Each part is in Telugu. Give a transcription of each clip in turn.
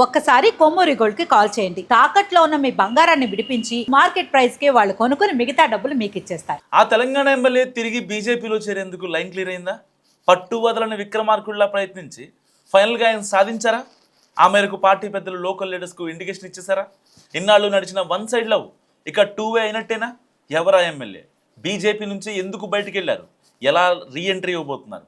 ఒక్కసారి కొమ్మూరి గోల్డ్ కి కాల్ చేయండి. తాకట్లో ఉన్న మీ బంగారాన్ని విడిపించి మార్కెట్ ప్రైస్ కి వాళ్ళు కొనుక్కుని మిగతా డబ్బులు మీకు ఇచ్చేస్తారు. ఆ తెలంగాణ ఎమ్మెల్యే తిరిగి బీజేపీలో చేరేందుకు లైన్ క్లియర్ అయిందా? పట్టు వదలని విక్రమార్కుల్లా ప్రయత్నించి ఫైనల్గా ఆయన సాధించారా? ఆ మేరకు పార్టీ పెద్దలు లోకల్ లీడర్స్కు ఇండికేషన్ ఇచ్చేసారా? ఇన్నాళ్ళు నడిచిన వన్ సైడ్ లవ్ ఇక టూ వే అయినట్టేనా? ఎవరా ఎమ్మెల్యే? బీజేపీ నుంచి ఎందుకు బయటికి వెళ్ళారు? ఎలా రీఎంట్రీ ఇవ్వబోతున్నారు?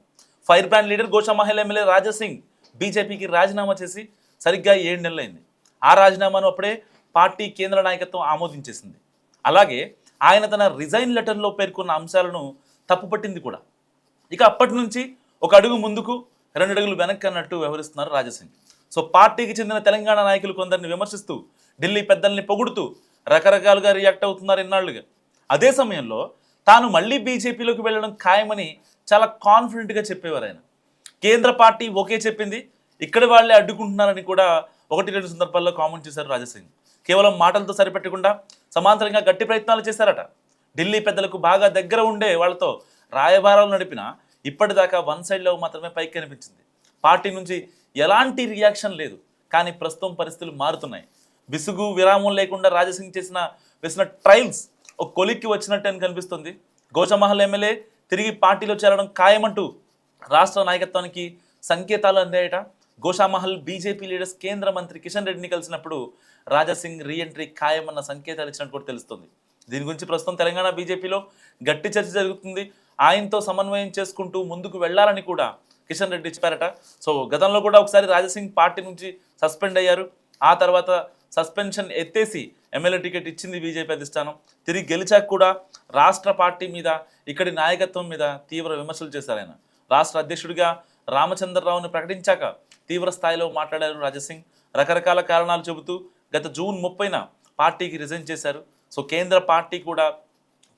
Fire brand leader Goshamahal MLA Raja Singh బీజేపీకి రాజీనామా చేసి సరిగ్గా 7 నెలలైంది. ఆ రాజీనామాను అప్పుడే పార్టీ కేంద్ర నాయకత్వం ఆమోదించేసింది. అలాగే ఆయన తన రిజైన్ లెటర్లో పేర్కొన్న అంశాలను తప్పుపట్టింది కూడా. ఇక అప్పటి నుంచి ఒక అడుగు ముందుకు 2 అడుగులు వెనక్కి అన్నట్టు వ్యవహరిస్తున్నారు రాజాసింగ్. సో పార్టీకి చెందిన తెలంగాణ నాయకులు కొందరిని విమర్శిస్తూ, ఢిల్లీ పెద్దల్ని పొగుడుతూ రకరకాలుగా రియాక్ట్ అవుతున్నారు ఇన్నాళ్లుగా. అదే సమయంలో తాను మళ్ళీ బీజేపీలోకి వెళ్ళడం ఖాయమని చాలా కాన్ఫిడెంట్గా చెప్పేవారు ఆయన. కేంద్ర పార్టీ ఓకే చెప్పింది, ఇక్కడి వాళ్ళే అడ్డుకుంటున్నారని కూడా 1-2 సందర్భాల్లో కామెంట్ చేశారు రాజాసింగ్. కేవలం మాటలతో సరిపెట్టకుండా సమాంతరంగా గట్టి ప్రయత్నాలు చేశారట. ఢిల్లీ పెద్దలకు బాగా దగ్గర ఉండే వాళ్ళతో రాయబారాలు నడిపిన ఇప్పటిదాకా వన్ సైడ్ లవ్ మాత్రమే పైకి కనిపించింది. పార్టీ నుంచి ఎలాంటి రియాక్షన్ లేదు. కానీ ప్రస్తుతం పరిస్థితులు మారుతున్నాయి. విసుగు విరామం లేకుండా రాజాసింగ్ వేసిన ట్రయల్స్ ఒక కొలిక్కి వచ్చినట్టు అని కనిపిస్తుంది. గోషామహల్ ఎమ్మెల్యే తిరిగి పార్టీలో చేరడం ఖాయమంటూ రాష్ట్ర నాయకత్వానికి సంకేతాలు అందాయట. గోషామహల్ బీజేపీ లీడర్స్ కేంద్ర మంత్రి కిషన్ రెడ్డిని కలిసినప్పుడు రాజాసింగ్ రీఎంట్రీ ఖాయమన్న సంకేతాలు ఇచ్చినట్టు కూడా తెలుస్తుంది. దీని గురించి ప్రస్తుతం తెలంగాణ బీజేపీలో గట్టి చర్చ జరుగుతుంది. ఆయనతో సమన్వయం చేసుకుంటూ ముందుకు వెళ్లాలని కూడా కిషన్ రెడ్డి చెప్పారట. సో గతంలో కూడా ఒకసారి రాజాసింగ్ పార్టీ నుంచి సస్పెండ్ అయ్యారు. ఆ తర్వాత సస్పెన్షన్ ఎత్తేసి ఎమ్మెల్యే టికెట్ ఇచ్చింది బీజేపీ అధిష్టానం. తిరిగి గెలిచాక కూడా రాష్ట్ర పార్టీ మీద, ఇక్కడి నాయకత్వం మీద తీవ్ర విమర్శలు చేశారు ఆయన. రాష్ట్ర అధ్యక్షుడిగా రామచంద్రరావుని ప్రకటించాక తీవ్ర స్థాయిలో మాట్లాడారు రాజాసింగ్. రకరకాల కారణాలు చెబుతూ గత జూన్ 30న పార్టీకి రిజైన్ చేశారు. సో కేంద్ర పార్టీ కూడా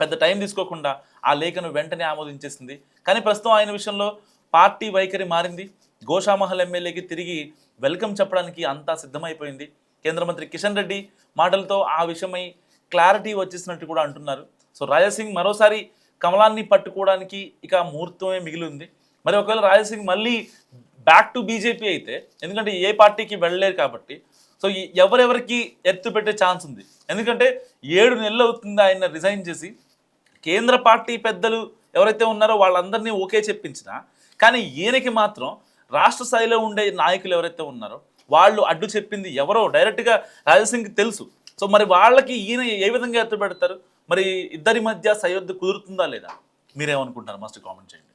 పెద్ద టైం తీసుకోకుండా ఆ లేఖను వెంటనే ఆమోదించేసింది. కానీ ప్రస్తుతం ఆయన విషయంలో పార్టీ వైఖరి మారింది. గోషామహల్ ఎమ్మెల్యేకి తిరిగి వెల్కమ్ చెప్పడానికి అంతా సిద్ధమైపోయింది. కేంద్ర మంత్రి కిషన్ రెడ్డి మాటలతో ఆ విషయమై క్లారిటీ వచ్చేసినట్టు కూడా అంటున్నారు. సో రాజాసింగ్ మరోసారి కమలాన్ని పట్టుకోవడానికి ఇక ముహూర్తమే మిగిలింది. మరి ఒకవేళ రాజాసింగ్ మళ్ళీ బ్యాక్ టు బీజేపీ అయితే, ఎందుకంటే ఏ పార్టీకి వెళ్ళలేరు కాబట్టి, సో ఎవరెవరికి ఎత్తు పెట్టే ఛాన్స్ ఉంది. ఎందుకంటే 7 నెలలు అవుతుంది ఆయన రిజైన్ చేసి. కేంద్ర పార్టీ పెద్దలు ఎవరైతే ఉన్నారో వాళ్ళందరినీ ఓకే చెప్పించినా, కానీ ఈయనకి మాత్రం రాష్ట్ర స్థాయిలో ఉండే నాయకులు ఎవరైతే ఉన్నారో వాళ్ళు అడ్డు చెప్పింది ఎవరో డైరెక్ట్గా రాజాసింగ్కి తెలుసు. సో మరి వాళ్ళకి ఈయన ఏ విధంగా ఎత్తు పెడతారు? మరి ఇద్దరి మధ్య సయోధ్య కుదురుతుందా లేదా? మీరేమనుకుంటున్నారు? మస్ట్ కామెంట్ చేయండి.